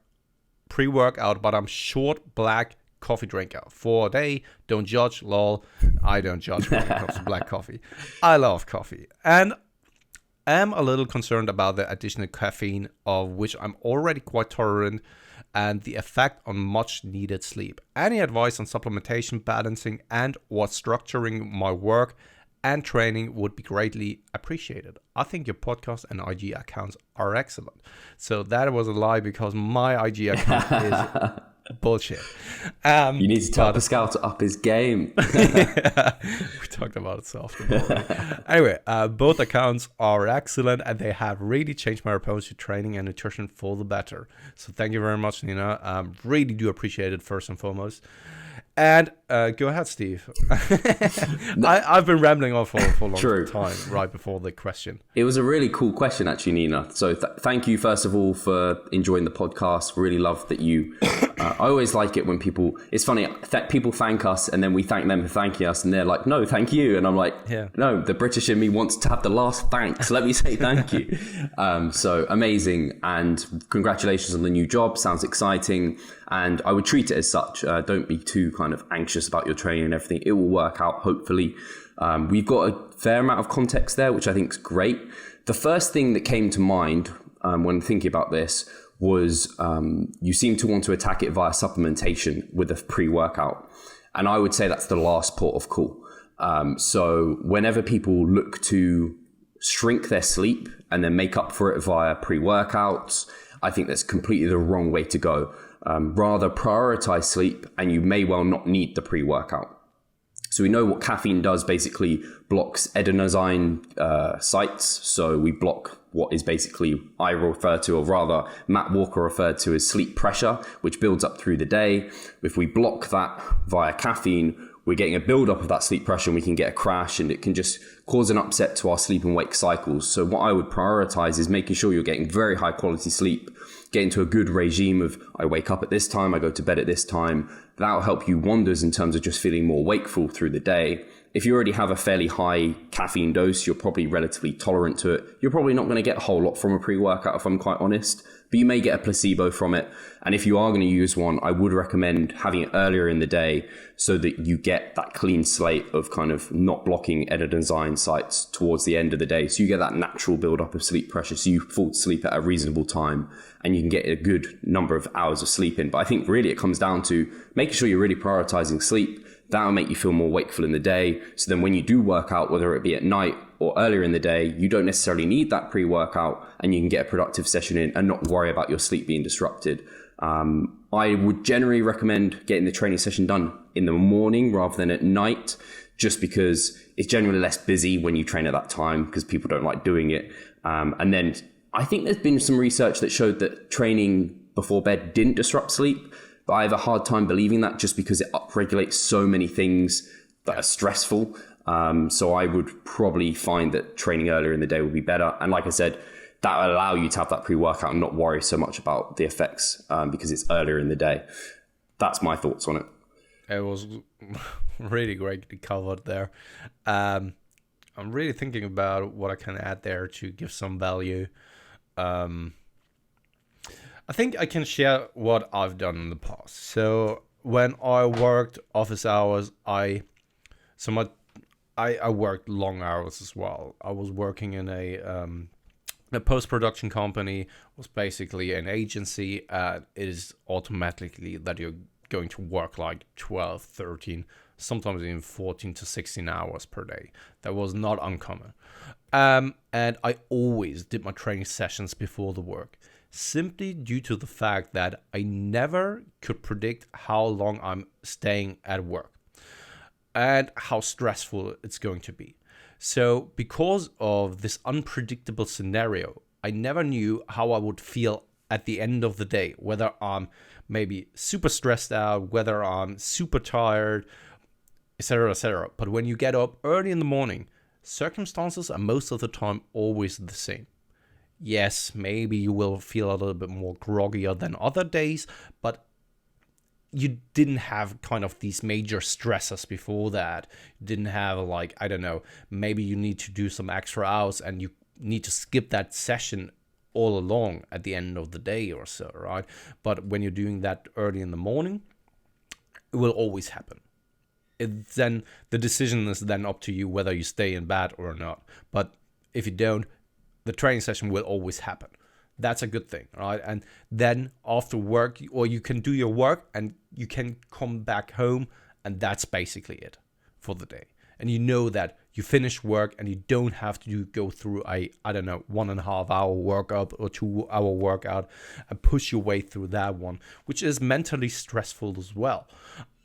but I'm short black coffee drinker. 4 a day, don't judge, lol. I don't judge when it comes to black coffee. I love coffee. And am a little concerned about the additional caffeine, of which I'm already quite tolerant, and the effect on much needed sleep. Any advice on supplementation, balancing, and or structuring my work and training would be greatly appreciated. I think your podcast and IG accounts are excellent. So that was a lie, because my IG account is bullshit. You need to tell Pascal to up his game. We talked about it so often. Anyway, both accounts are excellent, and they have really changed my approach to training and nutrition for the better. So thank you very much, Nina. Really do appreciate it, first and foremost. And go ahead, Steve. I've been rambling on for a long time, right before the question. It was a really cool question, actually, Nina. So thank you, first of all, for enjoying the podcast. Really love that you I always like it when people, it's funny, people thank us and then we thank them for thanking us and they're like, no, thank you. And I'm like, no, the British in me wants to have the last thanks. Let me say thank you. So amazing. And congratulations on the new job. Sounds exciting. And I would treat it as such. Don't be too kind of anxious about your training and everything. It will work out, hopefully. We've got a fair amount of context there, which I think is great. The first thing that came to mind when thinking about this was you seem to want to attack it via supplementation with a pre-workout. And I would say that's the last port of call. So whenever people look to shrink their sleep and then make up for it via pre-workouts, I think that's completely the wrong way to go. Rather prioritize sleep, and you may well not need the pre-workout. So we know what caffeine does, basically blocks adenosine sites. So we block what is basically I refer to, or rather Matt Walker referred to as sleep pressure, which builds up through the day. If we block that via caffeine, we're getting a buildup of that sleep pressure and we can get a crash, and it can just cause an upset to our sleep and wake cycles. So what I would prioritize is making sure you're getting very high quality sleep, get into a good regime of I wake up at this time, I go to bed at this time. That'll help you wonders in terms of just feeling more wakeful through the day. If you already have a fairly high caffeine dose, you're probably relatively tolerant to it. You're probably not going to get a whole lot from a pre-workout, if I'm quite honest, but you may get a placebo from it. And if you are going to use one, I would recommend having it earlier in the day so that you get that clean slate of kind of not blocking adenosine sites towards the end of the day. So you get that natural buildup of sleep pressure. So you fall to sleep at a reasonable time and you can get a good number of hours of sleep in. But I think really it comes down to making sure you're really prioritizing sleep. That'll make you feel more wakeful in the day. So then when you do work out, whether it be at night or earlier in the day, you don't necessarily need that pre-workout and you can get a productive session in and not worry about your sleep being disrupted. I would generally recommend getting the training session done in the morning rather than at night, just because it's generally less busy when you train at that time because people don't like doing it. And then I think there's been some research that showed that training before bed didn't disrupt sleep, but I have a hard time believing that just because it upregulates so many things that are stressful. So I would probably find that training earlier in the day would be better. And like I said, that will allow you to have that pre-workout and not worry so much about the effects because it's earlier in the day. That's my thoughts on it. It was really greatly covered there. I'm really thinking about what I can add there to give some value. I think I can share what I've done in the past. So when I worked office hours, I worked long hours as well. I was working in a post-production company, was basically an agency. It is automatically that you're going to work like 12, 13, sometimes even 14 to 16 hours per day. That was not uncommon. And I always did my training sessions before the work, simply due to the fact that I never could predict how long I'm staying at work and how stressful it's going to be. So because of this unpredictable scenario, I never knew how I would feel at the end of the day, whether I'm maybe super stressed out, whether I'm super tired, etc., etc. But when you get up early in the morning, circumstances are most of the time always the same. Yes, maybe you will feel a little bit more groggier than other days, but you didn't have kind of these major stressors before that. You didn't have like, I don't know, maybe you need to do some extra hours and you need to skip that session all along at the end of the day or so, right? But when you're doing that early in the morning, it will always happen. Then the decision is then up to you whether you stay in bed or not. But if you don't, the training session will always happen. That's a good thing, right? And then after work, or you can do your work and you can come back home, and that's basically it for the day. And you know that you finish work and you don't have to go through a, 1.5 hour workout or 2 hour workout and push your way through that one, which is mentally stressful as well.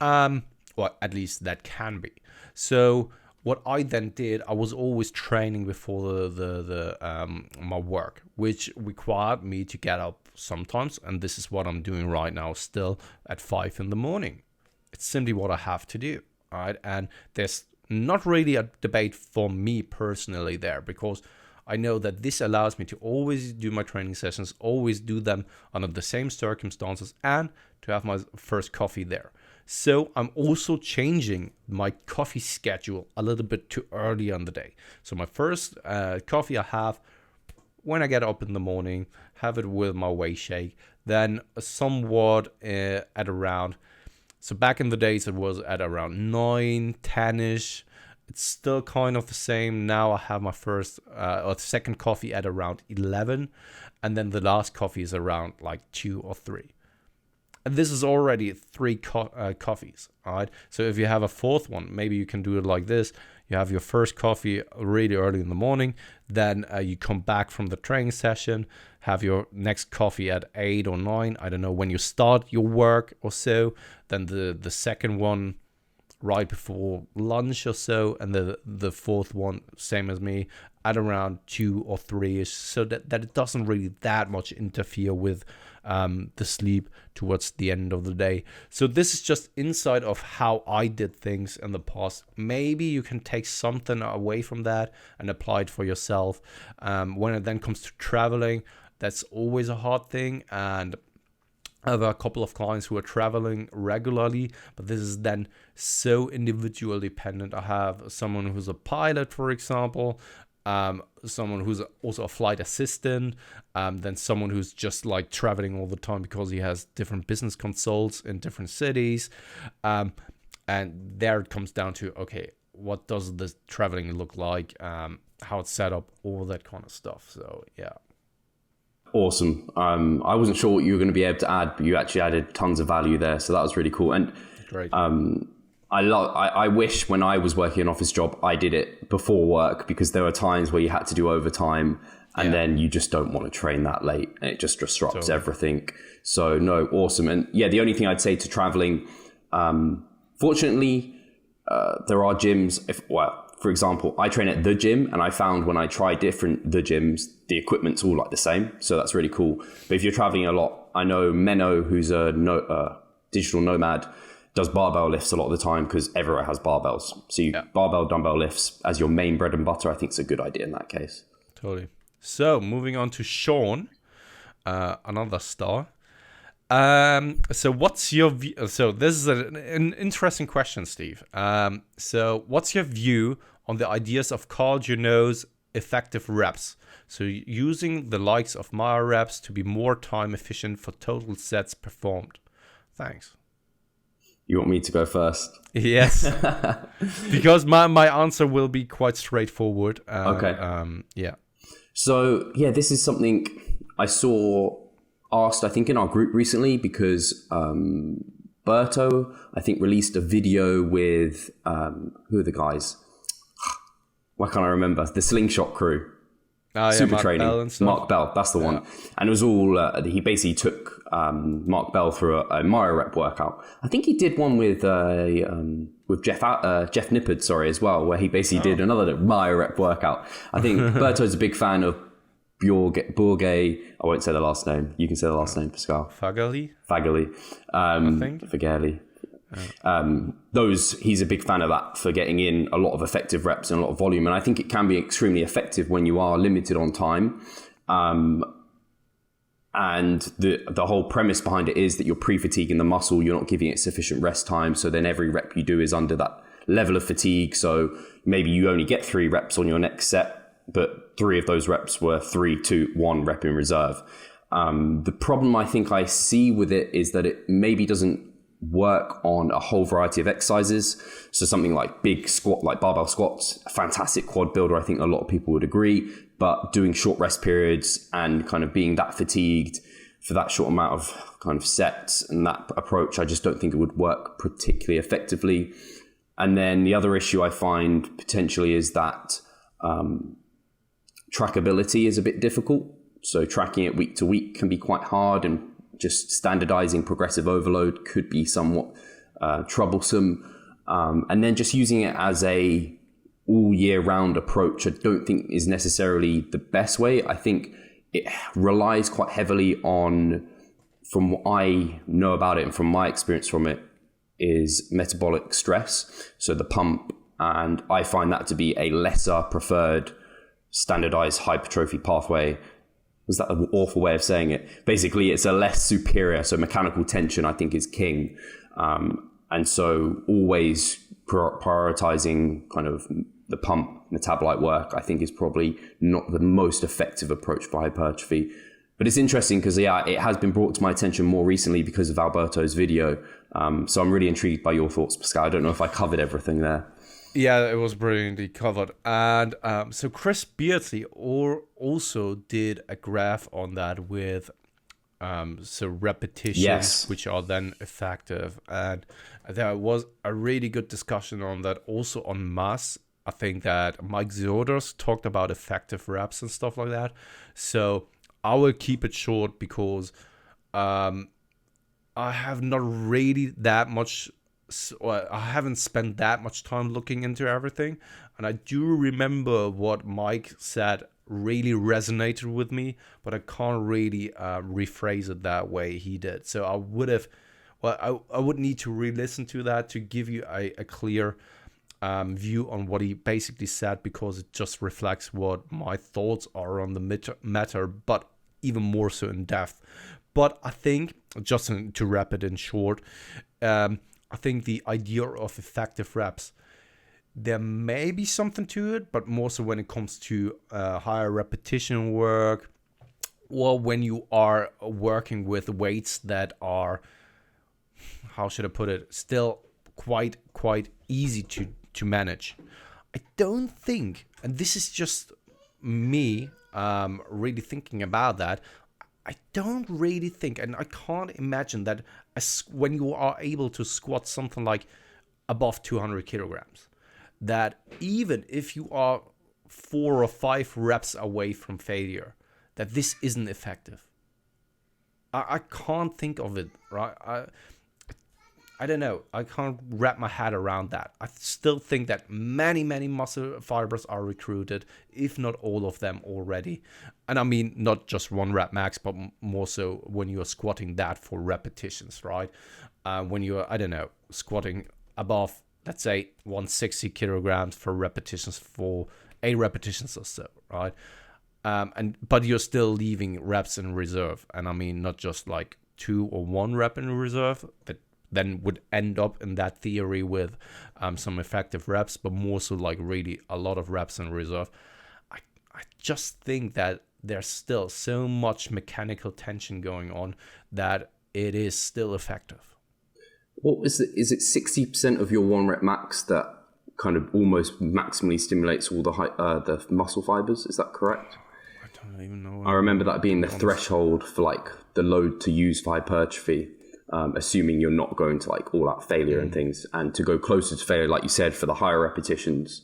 Or at least that can be. So what I then did, I was always training before my work, which required me to get up sometimes, and this is what I'm doing right now still at 5 in the morning. It's simply what I have to do, right? And there's not really a debate for me personally there, because I know that this allows me to always do my training sessions, always do them under the same circumstances, and to have my first coffee there. So I'm also changing my coffee schedule a little bit too early on the day. So my first coffee I have when I get up in the morning, have it with my whey shake, then somewhat at around, so back in the days it was at around 9, 10ish. It's still kind of the same. Now I have my first or second coffee at around 11, and then the last coffee is around like 2 or 3. And this is already 3 coffees, all right? So if you have a fourth one, maybe you can do it like this. You have your first coffee really early in the morning, then you come back from the training session, have your next coffee at 8 or 9. I don't know when you start your work or so. Then the second one right before lunch or so, and the fourth one, same as me, at around 2 or 3ish, so that it doesn't really that much interfere with the sleep towards the end of the day. So this is just insight of how I did things in the past. Maybe you can take something away from that and apply it for yourself. When it then comes to traveling, that's always a hard thing, and I have a couple of clients who are traveling regularly, but this is then so individual dependent. I have someone who's a pilot, for example, someone who's also a flight assistant, then someone who's just like traveling all the time because he has different business consults in different cities. And there it comes down to, okay, what does this traveling look like, how it's set up, all that kind of stuff. So, yeah. Awesome. I wasn't sure what you were going to be able to add, but you actually added tons of value there. So that was really cool. And great. I wish when I was working an office job, I did it before work, because there were times where you had to do overtime, and then you just don't want to train that late, and it just disrupts everything. So no, awesome. And yeah, the only thing I'd say to traveling, fortunately, there are gyms. For example, I train at the gym, and I found when I try the gyms, the equipment's all like the same. So that's really cool. But if you're traveling a lot, I know Menno, who's a digital nomad, does barbell lifts a lot of the time because everywhere has barbells. So barbell dumbbell lifts as your main bread and butter, I think is a good idea in that case. Totally. So moving on to Sean, another star. So what's your view? So this is an interesting question, Steve. So what's your view on the ideas of Carl Juneau's effective reps? So using the likes of Maya reps to be more time efficient for total sets performed. Thanks. You want me to go first? Yes. Because my answer will be quite straightforward. Okay. Yeah. So yeah, this is something I saw asked, I think, in our group recently, because Berto, I think, released a video with who are the guys? Why can't I remember? The Slingshot crew. Super Mark training. Bell and stuff. Mark Bell, that's the one. And it was all, he basically took Mark Bell through a Myo rep workout. I think he did one with Jeff Nippard, as well, where he basically did another Myo rep workout. I think Berto's a big fan of Bourget. I won't say the last name. You can say the last name, Pascal. Fagerly. I think. Fagerly. He's a big fan of that, for getting in a lot of effective reps and a lot of volume. And I think it can be extremely effective when you are limited on time. And the whole premise behind it is that you're pre-fatiguing the muscle. You're not giving it sufficient rest time. So then every rep you do is under that level of fatigue. So maybe you only get 3 reps on your next set, but 3 of those reps were 3, 2, 1 rep in reserve. The problem I think I see with it is that it maybe doesn't work on a whole variety of exercises. So something like big squat, like barbell squats, a fantastic quad builder. I think a lot of people would agree, but doing short rest periods and kind of being that fatigued for that short amount of kind of sets and that approach, I just don't think it would work particularly effectively. And then the other issue I find potentially is that trackability is a bit difficult. So tracking it week to week can be quite hard, and just standardizing progressive overload could be somewhat troublesome. And then just using it as a all year round approach, I don't think is necessarily the best way. I think it relies quite heavily on, from what I know about it and from my experience from it, is metabolic stress. So the pump, and I find that to be a lesser preferred standardized hypertrophy pathway. Was that an awful way of saying it? Basically, it's a less superior. So mechanical tension, I think, is king. And so always prioritizing kind of the pump metabolite work, I think, is probably not the most effective approach for hypertrophy. But it's interesting because, yeah, it has been brought to my attention more recently because of Alberto's video. So I'm really intrigued by your thoughts, Pascal. I don't know if I covered everything there. Yeah, it was brilliantly covered. And so Chris Beardsley also did a graph on that with so repetitions, Yes. which are then effective. And there was a really good discussion on that also on mass. I think that Mike Zoders talked about effective reps and stuff like that. So I will keep it short because I have not really that much, I haven't spent that much time looking into everything. And I do remember what Mike said really resonated with me, but I can't really rephrase it that way he did. So I would have, I would need to re-listen to that to give you a clear view on what he basically said, because it just reflects what my thoughts are on the matter, but even more so in depth. But I think, just to wrap it in short, I think the idea of effective reps, there may be something to it, but more so when it comes to higher repetition work, or when you are working with weights that are, how should I put it, still quite easy to manage. I don't think, and this is just me really thinking about that, I don't really think, and I can't imagine that when you are able to squat something like above 200 kilograms, that even if you are 4 or 5 reps away from failure, that this isn't effective. I can't think of it, right? I don't know. I can't wrap my head around that. I still think that many muscle fibers are recruited, if not all of them already. And I mean, not just 1 rep max, but more so when you're squatting that for repetitions, right? When you're, I don't know, squatting above, let's say, 160 kilograms for repetitions for 8 repetitions or so, right? But you're still leaving reps in reserve. And I mean, not just like 2 or 1 rep in reserve that then would end up in that theory with some effective reps, but more so like really a lot of reps in reserve. I just think that there's still so much mechanical tension going on that it is still effective. What is it? Is it 60% of your 1 rep max that kind of almost maximally stimulates all the muscle fibers? Is that correct? I don't even know. I remember that being the threshold for like the load to use for hypertrophy. Assuming you're not going to like all out failure and things, and to go closer to failure, like you said, for the higher repetitions.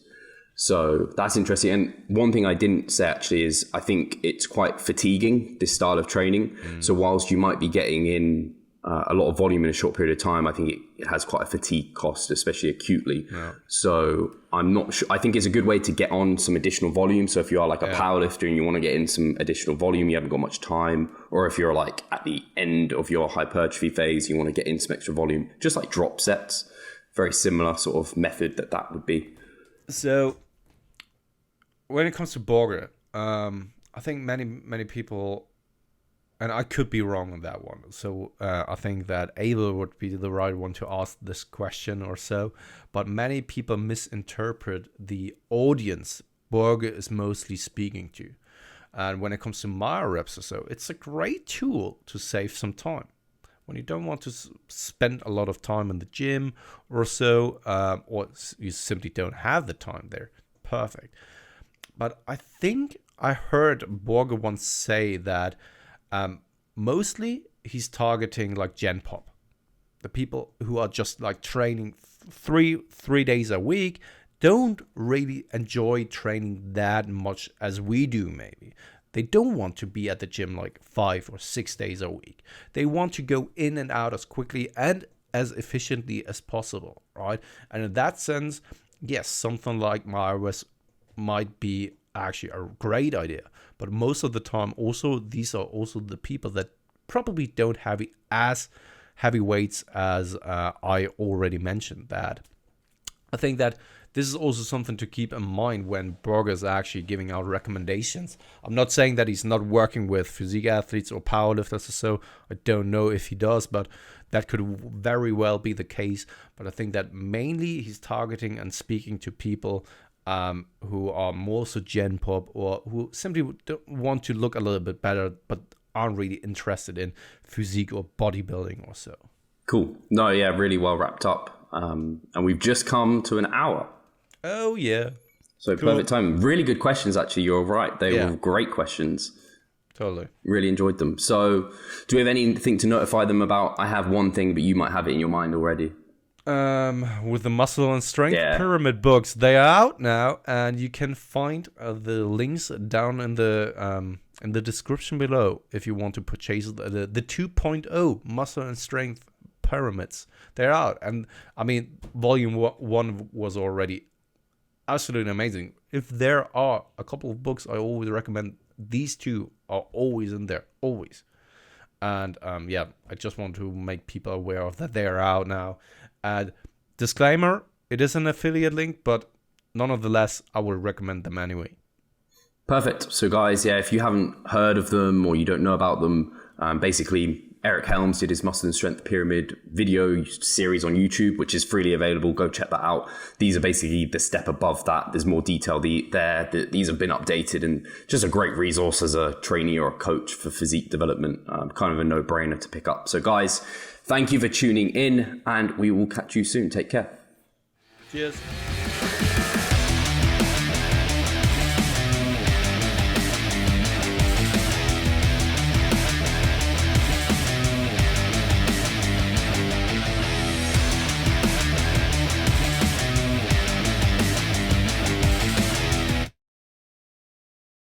So that's interesting. And one thing I didn't say actually is I think it's quite fatiguing, this style of training. So whilst you might be getting in a lot of volume in a short period of time, I think it has quite a fatigue cost, especially acutely. Yeah. So I'm not sure. I think it's a good way to get on some additional volume. So if you are like a powerlifter and you want to get in some additional volume, you haven't got much time, or if you're like at the end of your hypertrophy phase, you want to get in some extra volume, just like drop sets, very similar sort of method that would be. So when it comes to Borger, I think many people, and I could be wrong on that one. So I think that Abel would be the right one to ask this question or so. But many people misinterpret the audience Borger is mostly speaking to. And when it comes to myo reps or so, it's a great tool to save some time. When you don't want to spend a lot of time in the gym or so, or you simply don't have the time there, perfect. But I think I heard Borger once say that mostly he's targeting like Gen Pop, the people who are just like training three days a week, don't really enjoy training that much as we do. Maybe they don't want to be at the gym like 5 or 6 days a week. They want to go in and out as quickly and as efficiently as possible, right? And in that sense, yes, something like MyRS might be actually a great idea. But most of the time, also, these are also the people that probably don't have as heavy weights as I already mentioned. That I think that this is also something to keep in mind when Berger is actually giving out recommendations. I'm not saying that he's not working with physique athletes or powerlifters or so. I don't know if he does, but that could very well be the case. But I think that mainly he's targeting and speaking to people who are more so gen pop, or who simply want to look a little bit better but aren't really interested in physique or bodybuilding or so. Cool. No, yeah, really well wrapped up. And we've just come to an hour. Oh, yeah. So cool. Perfect time. Really good questions, actually. You're right. They were great questions. Totally. Really enjoyed them. So do we have anything to notify them about? I have one thing, but you might have it in your mind already. With the muscle and strength pyramid books, they are out now, and you can find the links down in the description below if you want to purchase the 2.0 muscle and strength pyramids. They're out, and I mean, volume 1 was already absolutely amazing. If there are a couple of books I always recommend, these two are always in there, always. And I just want to make people aware of that they are out now. And disclaimer, it is an affiliate link, but nonetheless, I would recommend them anyway. Perfect. So guys, if you haven't heard of them or you don't know about them, basically Eric Helms did his Muscle and Strength Pyramid video series on YouTube, which is freely available. Go check that out. These are basically the step above that. There's more detail there. These have been updated, and just a great resource as a trainee or a coach for physique development. Kind of a no-brainer to pick up. So guys, thank you for tuning in, and we will catch you soon. Take care. Cheers.